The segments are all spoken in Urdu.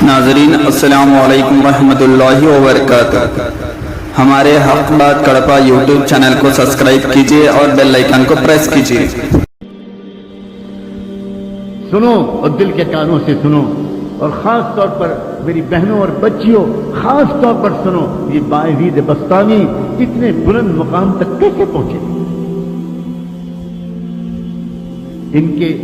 ناظرین السلام علیکم ورحمۃ اللہ وبرکاتہ۔ ہمارے حق بات کڑپا یوٹیوب چینل کو سبسکرائب کیجیے اور بیل آئیکن کو پریس کیجیے۔ سنو اور دل کے کانوں سے سنو، اور خاص طور پر میری بہنوں اور بچیوں خاص طور پر سنو، یہ باعزید بستانی اتنے بلند مقام تک کیسے پہنچے؟ ان کے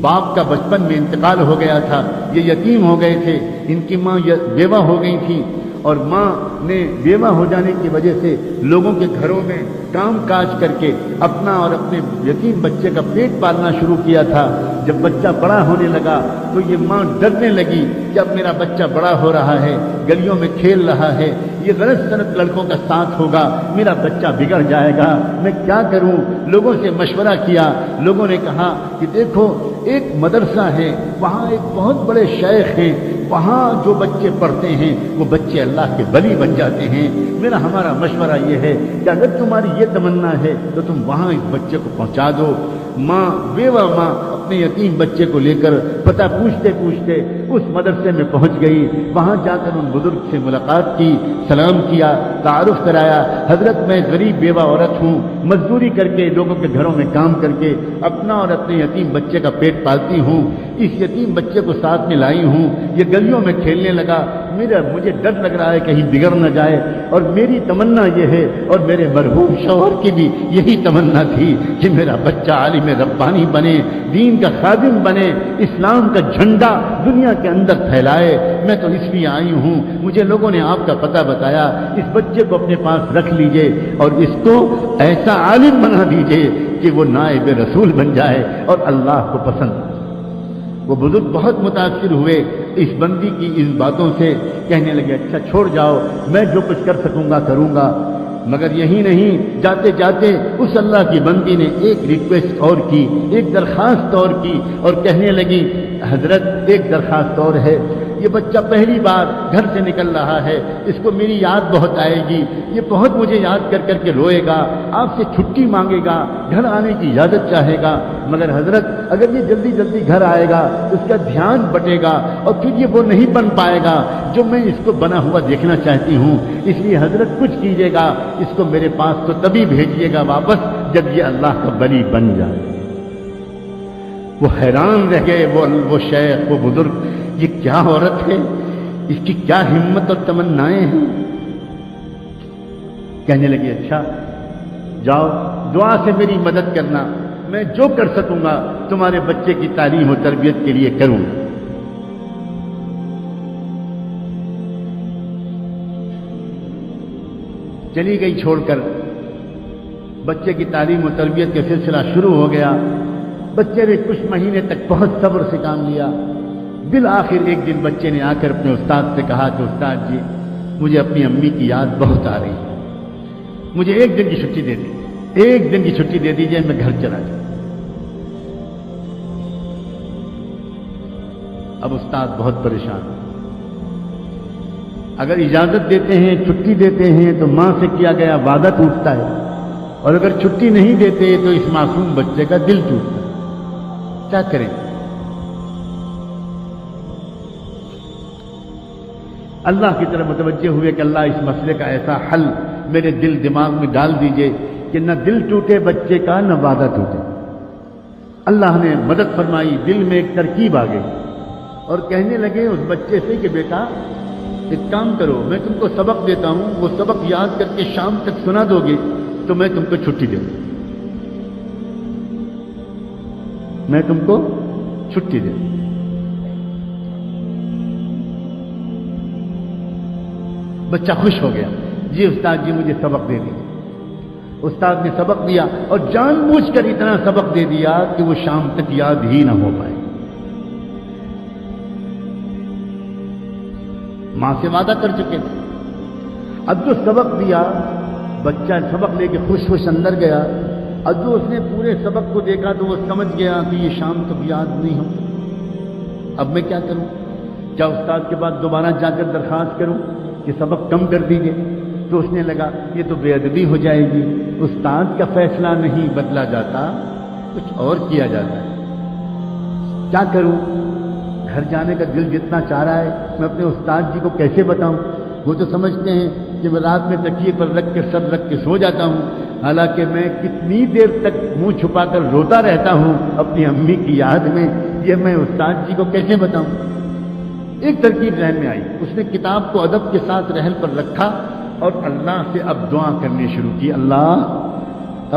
باپ کا بچپن میں انتقال ہو گیا تھا، یہ یتیم ہو گئے تھے، ان کی ماں بیوہ ہو گئی تھی، اور ماں نے بیوہ ہو جانے کی وجہ سے لوگوں کے گھروں میں کام کاج کر کے اپنا اور اپنے یتیم بچے کا پیٹ پالنا شروع کیا تھا۔ جب بچہ بڑا ہونے لگا تو یہ ماں ڈرنے لگی کہ اب میرا بچہ بڑا ہو رہا ہے، گلیوں میں کھیل رہا ہے، یہ غلط سلط لڑکوں کا ساتھ ہوگا، میرا بچہ بگڑ جائے گا، میں کیا کروں؟ لوگوں سے مشورہ کیا، لوگوں نے کہا کہ دیکھو ایک مدرسہ ہے، وہاں ایک بہت بڑے شیخ ہیں، وہاں جو بچے پڑھتے ہیں وہ بچے اللہ کے ولی بن جاتے ہیں۔ ہمارا مشورہ یہ ہے کہ اگر تمہاری یہ تمنا ہے تو تم وہاں اس بچے کو پہنچا دو۔ ماں بیوہ ماں اپنے یتیم بچے کو لے کر پتہ پوچھتے پوچھتے اس مدرسے میں پہنچ گئی، وہاں جا کر ان بزرگ سے ملاقات کی، سلام کیا، تعارف کرایا، حضرت میں غریب بیوہ عورت ہوں، مزدوری کر کے لوگوں کے گھروں میں کام کر کے اپنا اور اپنے یتیم بچے کا پیٹ پالتی ہوں، اس یتیم بچے کو ساتھ میں لائی ہوں، یہ گلیوں میں کھیلنے لگا، مجھے ڈر لگ رہا ہے کہیں بگڑ نہ جائے، اور میری تمنا یہ ہے، اور میرے مرحوم شوہر کی بھی یہی تمنا تھی کہ میرا بچہ عالم ربانی بنے، دین کا خادم بنے، اسلام کا جھنڈا دنیا کے اندر پھیلائے۔ میں تو اس لیے آئی ہوں، مجھے لوگوں نے آپ کا پتہ بتایا، اس بچے کو اپنے پاس رکھ لیجئے اور اس کو ایسا عالم بنا دیجئے کہ وہ نائب رسول بن جائے اور اللہ کو پسند۔ وہ بزرگ بہت متاثر ہوئے اس بندی کی ان باتوں سے، کہنے لگے اچھا چھوڑ جاؤ، میں جو کچھ کر سکوں گا کروں گا۔ مگر یہی نہیں، جاتے جاتے اس اللہ کی بندی نے ایک ریکویسٹ اور کی، ایک درخواست اور کی، اور کہنے لگی حضرت ایک درخواست اور ہے، یہ بچہ پہلی بار گھر سے نکل رہا ہے، اس کو میری یاد بہت آئے گی، یہ بہت مجھے یاد کر کر کے روئے گا، آپ سے چھٹی مانگے گا، گھر آنے کی اجازت چاہے گا، مگر حضرت اگر یہ جلدی جلدی گھر آئے گا اس کا دھیان بٹے گا اور پھر یہ وہ نہیں بن پائے گا جو میں اس کو بنا ہوا دیکھنا چاہتی ہوں، اس لیے حضرت کچھ کیجیے گا، اس کو میرے پاس تو تبھی بھیجیے گا واپس جب یہ اللہ کا ولی بن جائے۔ وہ حیران رہ گئے، وہ شیخ، وہ بزرگ، یہ کیا عورت ہے، اس کی کیا ہمت اور تمنائیں ہیں۔ کہنے لگے اچھا جاؤ دعا سے میری مدد کرنا، میں جو کر سکوں گا تمہارے بچے کی تعلیم و تربیت کے لیے کروں گا۔ چلی گئی چھوڑ کر، بچے کی تعلیم و تربیت کا سلسلہ شروع ہو گیا، بچے نے کچھ مہینے تک بہت صبر سے کام لیا، بالآخر ایک دن بچے نے آ کر اپنے استاد سے کہا کہ استاد جی مجھے اپنی امی کی یاد بہت آ رہی ہے، مجھے ایک دن کی چھٹی دے دی، ایک دن کی چھٹی دے دیجیے، میں گھر چلا جاؤں۔ اب استاد بہت پریشان، اگر اجازت دیتے ہیں، چھٹی دیتے ہیں تو ماں سے کیا گیا وعدہ ٹوٹتا ہے، اور اگر چھٹی نہیں دیتے تو اس معصوم بچے کا دل ٹوٹتا ہے، کیا کریں؟ اللہ کی طرف متوجہ ہوئے کہ اللہ اس مسئلے کا ایسا حل میرے دل دماغ میں ڈال دیجئے کہ نہ دل ٹوٹے بچے کا نہ وعدہ ٹوٹے۔ اللہ نے مدد فرمائی، دل میں ایک ترکیب آ گئی، اور کہنے لگے اس بچے سے کہ بیٹا ایک کام کرو، میں تم کو سبق دیتا ہوں، وہ سبق یاد کر کے شام تک سنا دو گے تو میں تم کو چھٹی دوں گا، میں تم کو چھٹی دوں۔ بچہ خوش ہو گیا، جی استاد جی مجھے سبق دے دیا۔ استاد نے سبق دیا اور جان بوجھ کر اتنا سبق دے دیا کہ وہ شام تک یاد ہی نہ ہو پائے۔ ماں سے وعدہ کر چکے تھے، اب جو سبق دیا، بچہ سبق لے کے خوش خوش اندر گیا، اب جو اس نے پورے سبق کو دیکھا تو وہ سمجھ گیا کہ یہ شام تک یاد نہیں ہو، اب میں کیا کروں؟ کیا استاد کے پاس دوبارہ جا کر درخواست کروں کہ سبق کم کر دیجیے؟ سوچنے لگا یہ تو بے ادبی ہو جائے گی، استاد کا فیصلہ نہیں بدلا جاتا، کچھ اور کیا جاتا ہے، کیا کروں؟ گھر جانے کا دل جتنا چاہ رہا ہے، میں اپنے استاد جی کو کیسے بتاؤں؟ وہ تو سمجھتے ہیں کہ میں رات میں تکیے پر رکھ کے سر رکھ کے سو جاتا ہوں، حالانکہ میں کتنی دیر تک منہ چھپا کر روتا رہتا ہوں اپنی امی کی یاد میں، یہ میں استاد جی کو کیسے بتاؤں؟ ایک ترکیب ذہن میں آئی، اس نے کتاب کو ادب کے ساتھ رحل پر رکھا اور اللہ سے اب دعا کرنی شروع کی۔ اللہ،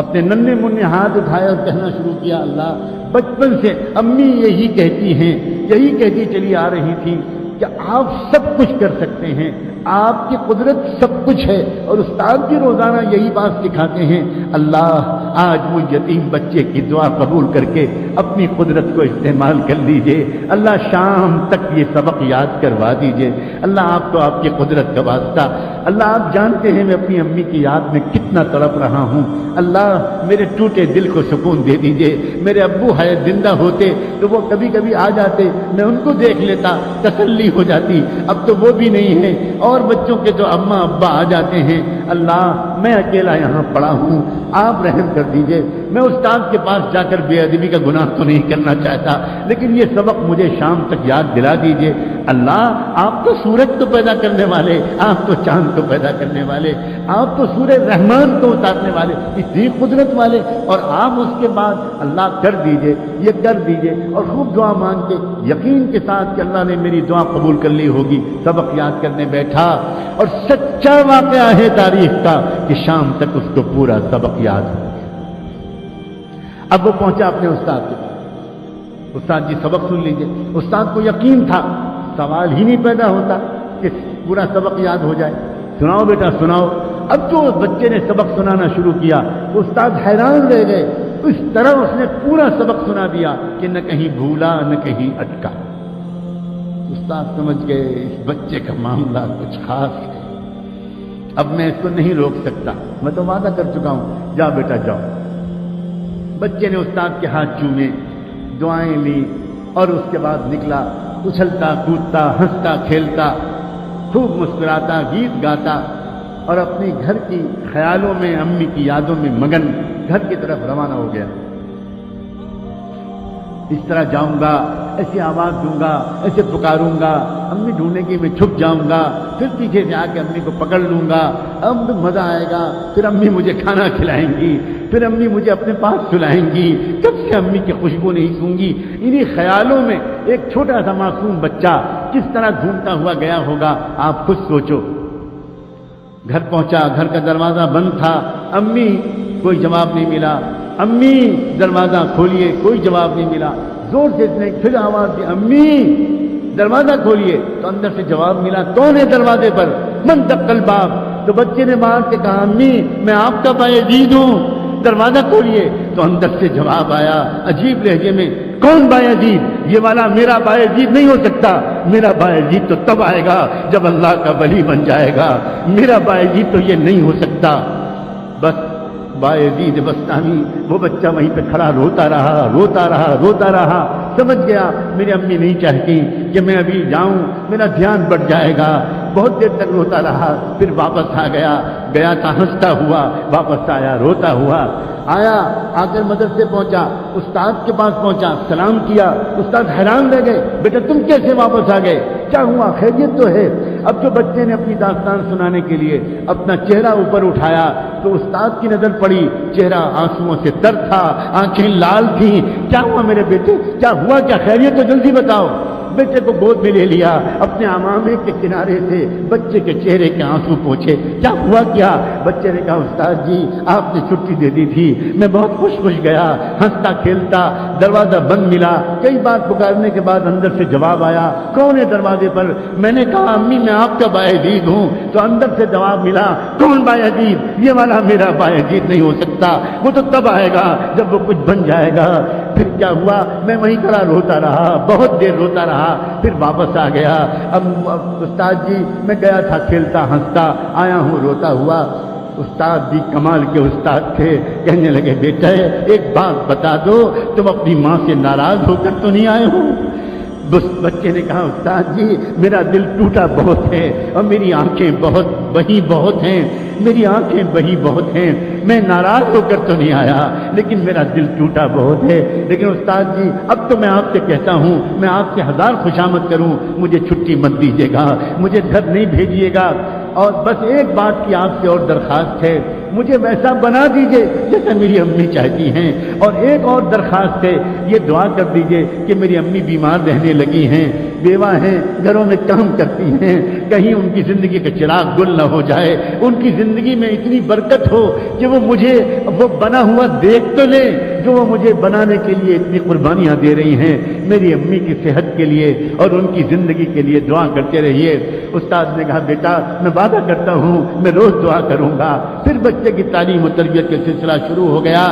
اپنے ننھے منھے ہاتھ اٹھائے اور کہنا شروع کیا، اللہ، بچپن سے امی یہی کہتی ہیں، یہی کہتی چلی آ رہی تھی کہ آپ سب کچھ کر سکتے ہیں، آپ کی قدرت سب کچھ ہے، اور استاد بھی روزانہ یہی بات سکھاتے ہیں۔ اللہ، آج وہ یتیم بچے کی دعا قبول کر کے اپنی قدرت کو استعمال کر لیجئے، اللہ شام تک یہ سبق یاد کروا دیجئے، اللہ آپ کو آپ کی قدرت کا واسطہ، اللہ آپ جانتے ہیں میں اپنی امی کی یاد میں کتنا تڑپ رہا ہوں، اللہ میرے ٹوٹے دل کو سکون دے دیجئے۔ میرے ابو ہے زندہ ہوتے تو وہ کبھی کبھی آ جاتے، میں ان کو دیکھ لیتا، تسلی ہو جاتی، اب تو وہ بھی نہیں ہے، اور بچوں کے تو اماں ابا آ جاتے ہیں، اللہ میں اکیلا یہاں پڑا ہوں، آپ رحم کر دیجئے۔ میں استاد کے پاس جا کر بے ادبی کا گناہ تو نہیں کرنا چاہتا، لیکن یہ سبق مجھے شام تک یاد دلا دیجئے۔ اللہ، آپ تو سورج کو پیدا کرنے والے، آپ تو چاند کو پیدا کرنے والے، آپ تو سورہ رحمان کو اتارنے والے، اتنی قدرت والے، اور آپ اس کے بعد اللہ کر دیجئے، یہ کر دیجئے، اور خوب دعا مانگ کے یقین کے ساتھ کہ اللہ نے میری دعا قبول کر لی ہوگی، سبق یاد کرنے بیٹھا، اور سچا واقعہ ہے تاریخ کا کہ شام تک اس کو پورا سبق یاد ہو گیا۔ اب وہ پہنچا اپنے استاد کے پاس، استاد جی سبق سن لیجئے۔ استاد کو یقین تھا، سوال ہی نہیں پیدا ہوتا کہ پورا سبق یاد ہو جائے۔ سناؤ بیٹا سناؤ۔ اب جو بچے نے سبق سنانا شروع کیا، استاد حیران رہ گئے، اس طرح اس نے پورا سبق سنا دیا کہ نہ کہیں بھولا نہ کہیں اٹکا۔ استاد سمجھ گئے اس بچے کا معاملہ کچھ خاص ہے، اب میں اس کو نہیں روک سکتا، میں تو وعدہ کر چکا ہوں، جاؤ بیٹا جاؤ۔ بچے نے استاد کے ہاتھ چومے، دعائیں لی، اور اس کے بعد نکلا، اچھلتا کودتا ہنستا کھیلتا، خوب مسکراتا، گیت گاتا، اور اپنی گھر کی خیالوں میں، امی کی یادوں میں مگن گھر کی طرف روانہ ہو گیا۔ اس طرح جاؤں گا، ایسی آواز دوں گا، ایسے پکاروں گا، امی ڈھونڈنے کی میں چھپ جاؤں گا، پھر پیچھے سے آ کے امی کو پکڑ لوں گا، اب مزہ آئے گا، پھر امی مجھے کھانا کھلائیں گی، پھر امی مجھے اپنے پاس سلائیں گی، کب سے امی کی خوشبو نہیں سونگی۔ انہی خیالوں میں ایک چھوٹا سا معصوم بچہ کس طرح گھومتا ہوا گیا ہوگا، آپ خود سوچو۔ گھر پہنچا، گھر کا دروازہ بند تھا، امی، کوئی جواب نہیں ملا، امی دروازہ کھولیے، کوئی جواب نہیں ملا، زور سے اس نے پھر آواز دی، امی دروازہ کھولیے، تو اندر سے جواب ملا، کون ہے دروازے پر؟ من دق الباب۔ تو بچے نے باہر سے کہا، امی میں آپ کا بایزید ہوں، دروازہ کھولیے۔ تو اندر سے جواب آیا عجیب لہجے میں، کون بایزید؟ یہ والا میرا بایزید نہیں ہو سکتا، میرا بایزید تو تب آئے گا جب اللہ کا ولی بن جائے گا، میرا بایزید تو یہ نہیں ہو سکتا۔ بس بایزید بستامی، وہ بچہ وہیں پہ کھڑا روتا رہا، روتا رہا، روتا رہا، سمجھ گیا میری امی نہیں چاہتی کہ میں ابھی جاؤں، میرا دھیان بڑھ جائے گا، بہت دیر تک روتا رہا، پھر واپس آ گیا، گیا تھا ہنستا ہوا، واپس آیا روتا ہوا، آیا، آ کر مدرسے پہنچا، استاد کے پاس پہنچا، سلام کیا، استاد حیران رہ گئے، بیٹا تم کیسے واپس آ گئے، کیا ہوا، خیریت تو ہے؟ اب جو بچے نے اپنی داستان سنانے کے لیے اپنا چہرہ اوپر اٹھایا تو استاد کی نظر پڑی، چہرہ آنسوؤں سے تر تھا، آنکھیں لال تھیں، کیا ہوا میرے بیٹے، کیا ہوا، کیا خیریت تو جلدی بتاؤ۔ بیٹے کو گود میں لے لیا، اپنے عمامے کے کنارے سے بچے کے چہرے کے آنسو پوچھے، کیا ہوا کیا؟ بچے نے کہا، استاد جی آپ نے چھٹی دے دی تھی، میں بہت خوش گیا، ہنستا کھیلتا، دروازہ بند ملا، کئی بار پکارنے کے بعد اندر سے جواب آیا، کون ہے دروازے پر؟ میں نے کہا امی میں آپ کا بایزید ہوں، تو اندر سے جواب ملا، کون بایزید؟ یہ والا میرا بایزید نہیں ہو سکتا، وہ تو تب آئے گا جب وہ کچھ بن جائے گا۔ پھر کیا ہوا، میں وہیں کھڑا روتا رہا، بہت دیر روتا رہا، پھر واپس آ گیا۔ اب استاد جی میں گیا تھا کھیلتا ہنستا، آیا ہوں روتا ہوا۔ استاد بھی کمال کے استاد تھے، کہنے لگے بیٹا ایک بات بتا دو، تم اپنی ماں سے ناراض ہو کر تو نہیں آئے ہو؟ بس بچے نے کہا، استاد جی میرا دل ٹوٹا بہت ہے اور میری آنکھیں بہت بہی بہت ہیں، میری آنکھیں بہی بہت ہیں، میں ناراض ہو کر تو نہیں آیا لیکن میرا دل ٹوٹا بہت ہے، لیکن استاد جی اب تو میں آپ سے کہتا ہوں، میں آپ سے ہزار خوشامد کروں، مجھے چھٹی مت دیجیے گا، مجھے گھر نہیں بھیجیے گا، اور بس ایک بات کی آپ سے اور درخواست ہے، مجھے ویسا بنا دیجئے جیسا میری امی چاہتی ہیں، اور ایک اور درخواست ہے، یہ دعا کر دیجئے کہ میری امی بیمار رہنے لگی ہیں، بیوہ ہیں، گھروں میں کام کرتی ہیں، کہیں ان کی زندگی کا چراغ گل نہ ہو جائے، ان کی زندگی میں اتنی برکت ہو کہ وہ مجھے وہ بنا ہوا دیکھ تو لیں جو وہ مجھے بنانے کے لیے اتنی قربانیاں دے رہی ہیں، میری امی کی صحت کے لیے اور ان کی زندگی کے لیے دعا کرتے رہیے۔ استاد نے کہا بیٹا میں وعدہ کرتا ہوں میں روز دعا کروں گا۔ پھر بچے کی تعلیم و تربیت کا سلسلہ شروع ہو گیا۔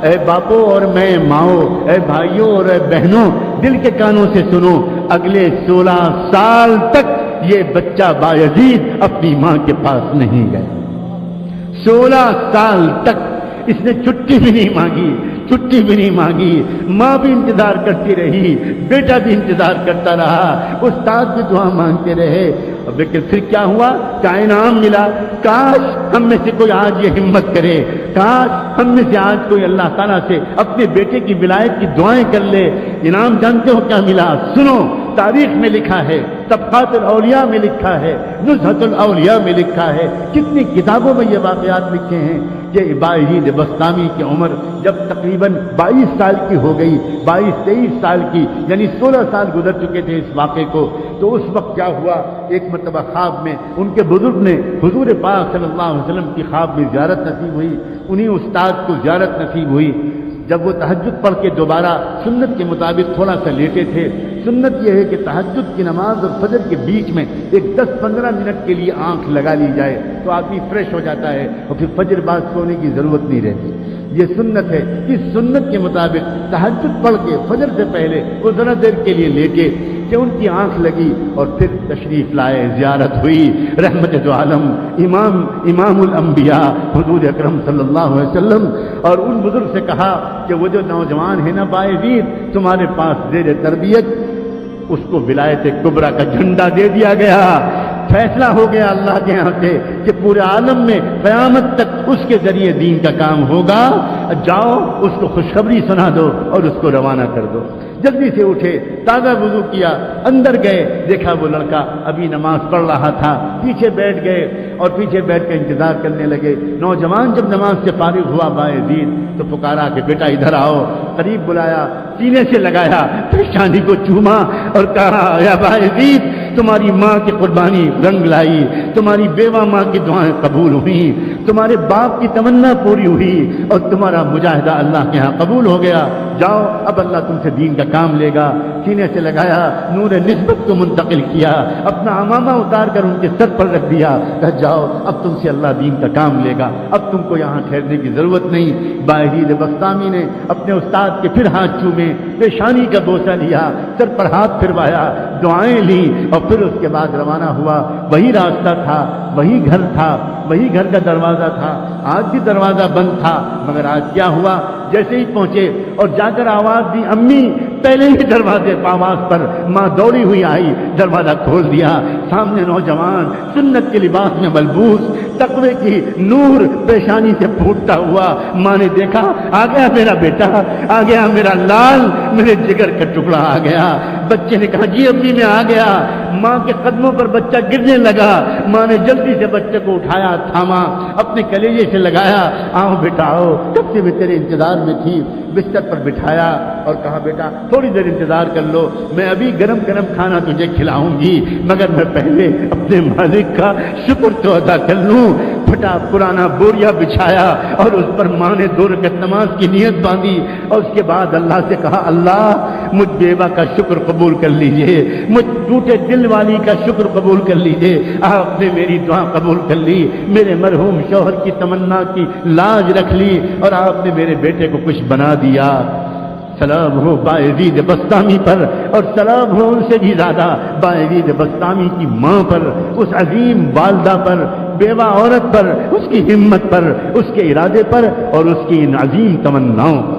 اے باپو اور میں ماؤں، اے بھائیوں اور اے بہنوں، دل کے کانوں سے سنو، اگلے 16 سال تک یہ بچہ بایزید اپنی ماں کے پاس نہیں گیا۔ 16 سال تک اس نے چھٹی بھی نہیں مانگی، چھٹی بھی نہیں مانگی، ماں بھی انتظار کرتی رہی، بیٹا بھی انتظار کرتا رہا، استاد بھی دعا مانگتے رہے، لیکن پھر کیا ہوا؟ کیا انعام ملا؟ کاش ہم میں سے کوئی آج یہ ہمت کرے، کاش ہم میں سے آج کوئی اللہ تعالیٰ سے اپنے بیٹے کی ولایت کی دعائیں کر لے۔ انعام جانتے ہو کیا ملا؟ سنو، تاریخ میں لکھا ہے، طبقات الاولیاء میں لکھا ہے، نزہۃ الاولیاء میں لکھا ہے، کتنی کتابوں میں یہ واقعات لکھے ہیں کہ باعزید بسطامی کی عمر جب تقریباً 22 سال کی ہو گئی، 22-23 سال کی، یعنی 16 سال گزر چکے تھے اس واقعے کو، تو اس وقت کیا ہوا؟ ایک مرتبہ خواب میں ان کے بزرگ نے حضور پاک صلی اللہ علیہ وسلم کی خواب میں زیارت نصیب ہوئی، انہیں استاد کو زیارت نصیب ہوئی۔ جب وہ تہجد پڑھ کے دوبارہ سنت کے مطابق تھوڑا سا لیٹے تھے، سنت یہ ہے کہ تہجد کی نماز اور فجر کے بیچ میں ایک 10-15 منٹ کے لیے آنکھ لگا لی جائے تو آدمی فریش ہو جاتا ہے اور پھر فجر بعد سونے کی ضرورت نہیں رہتی، یہ سنت ہے۔ اس سنت کے مطابق تہجد پڑھ کے فجر سے پہلے وہ ذرا دیر کے لیے لیٹے کہ ان کی آنکھ لگی اور پھر تشریف لائے، زیارت ہوئی، رحمت دو عالم امام الانبیاء حضور اکرم صلی اللہ علیہ وسلم، اور ان بزرگ سے کہا کہ وہ جو نوجوان ہے نا باعزید تمہارے پاس زیر تربیت، اس کو ولایت کبریٰ کا جھنڈا دے دیا گیا، فیصلہ ہو گیا اللہ کے یہاں سے کہ پورے عالم میں قیامت تک اس کے ذریعے دین کا کام ہوگا، جاؤ اس کو خوشخبری سنا دو اور اس کو روانہ کر دو۔ جلدی سے اٹھے، تازہ وضو کیا، اندر گئے، دیکھا وہ لڑکا ابھی نماز پڑھ رہا تھا، پیچھے بیٹھ گئے اور پیچھے بیٹھ کے انتظار کرنے لگے۔ نوجوان جب نماز سے فارغ ہوا باعزید تو پکارا کہ بیٹا ادھر آؤ، قریب بلایا، سینے سے لگایا، پیشانی کو چوما اور کہا یا باعزید تمہاری ماں کی قربانی رنگ لائی، تمہاری بیوہ ماں کی دعائیں قبول ہوئی، تمہارے باپ کی تمنا پوری ہوئی اور تمہارا مجاہدہ اللہ کے ہاں قبول ہو گیا، جاؤ اب اللہ تم سے دین کا کام لے گا۔ سینے سے لگایا، نور نسبت کو منتقل کیا، اپنا عمامہ اتار کر ان کے سر پر رکھ دیا، کہا جاؤ اب تم سے اللہ دین کا کام لے گا، اب تم کو یہاں ٹھہرنے کی ضرورت نہیں۔ باعزید بسطامی نے اپنے استاد کے پھر ہاتھ چومے، پیشانی کا بوسہ لیا، سر پر ہاتھ پھروایا، دعائیں لی اور پھر اس کے بعد روانہ ہوا۔ وہی راستہ تھا، وہی گھر تھا، وہی گھر کا دروازہ تھا، آج بھی دروازہ بند تھا، مگر آج کیا ہوا؟ جیسے ہی پہنچے اور جا کر آواز دی امی، پہلے ہی دروازے آواز پر ماں دوڑی ہوئی آئی، دروازہ کھول دیا، سامنے نوجوان سنت کے لباس میں ملبوس، تقوی کی نور پیشانی سے پھوٹتا ہوا۔ ماں نے دیکھا آ گیا میرا بیٹا، آ گیا میرا لال، میرے جگر کا ٹکڑا آ گیا۔ بچے نے کہا جی امی میں آ گیا۔ ماں کے قدموں پر بچہ گرنے لگا، ماں نے جلدی سے بچے کو اٹھایا، تھاما، اپنے کلیجے سے لگایا، آؤ بیٹا آؤ، کب سے میں تیرے انتظار میں تھی۔ بستر پر بٹھایا اور کہا بیٹا تھوڑی دیر انتظار کر لو، میں ابھی گرم گرم کھانا تجھے کھلاؤں گی، مگر میں پہلے اپنے مالک کا شکر تو ادا کر لوں۔ پھٹا پرانا بوریا بچھایا اور اس پر ماں نے 2 رکعت نماز کی نیت باندھی اور اس کے بعد اللہ سے کہا اللہ مجھ بیوہ کا شکر قبول کر لیجئے، مجھ ٹوٹے دل والی کا شکر قبول کر لیجئے، آپ نے میری دعا قبول کر لی، میرے مرحوم شوہر کی تمنا کی لاج رکھ لی اور آپ نے میرے بیٹے کو کچھ بنا دیا۔ سلام ہو باعزید بسطامی پر، اور سلام ہو ان سے بھی زیادہ باعزید بسطامی کی ماں پر، اس عظیم والدہ پر، بیوہ عورت پر، اس کی ہمت پر، اس کے ارادے پر اور اس کی ان عظیم تمناؤں پر۔